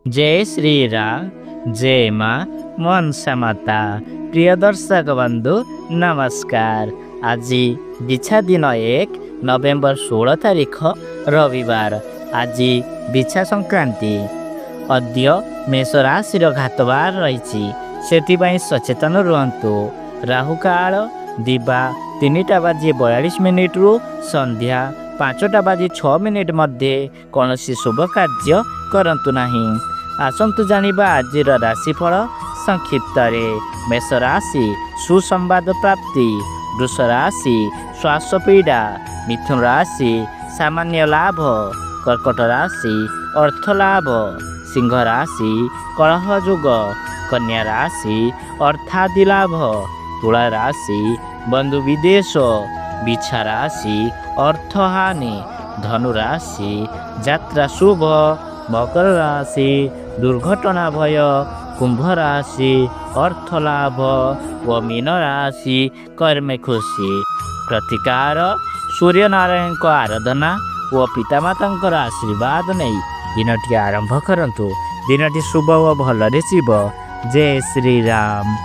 जय श्री राम जय माँ मनसा माता। प्रिय दर्शक बंधु नमस्कार। आज बिछा दिन 1 नवेम्बर 16 तारिख रविवार। आज बिछा संक्रांति। अद्य मेष राशि घातबार रही से सचेतन रुहतु। राहुकाल दिवा 3टा बाजी 42 मिनिट रु संध्या 5टा बाजी 6 मिनिट मध्य कौन शुभ कार्य करंतु नहीं। आसंतु जानिबा आजिर राशिफल संक्षिप्त रे। मेष राशि सुसंवाद प्राप्ति। वृष राशि श्वास पीड़ा। मिथुन राशि सामान्य लाभ। कर्कट राशि अर्थ लाभ। सिंह राशि कलह युग। कन्या राशि अर्थादि लाभ। तुला राशि बंधु विदेश। बिछा राशि अर्थहानि। धनु राशि यात्रा शुभ। मकर राशि दुर्घटना भय। कुंभ राशि अर्थ लाभ व मीन राशि कर्म खुशी। प्रतिकार सूर्य नारायण को आराधना व पितामाता आशीर्वाद नहीं दिनटी आरंभ करंतु। दिनटी शुभ व भलरे जीव। जय श्री राम।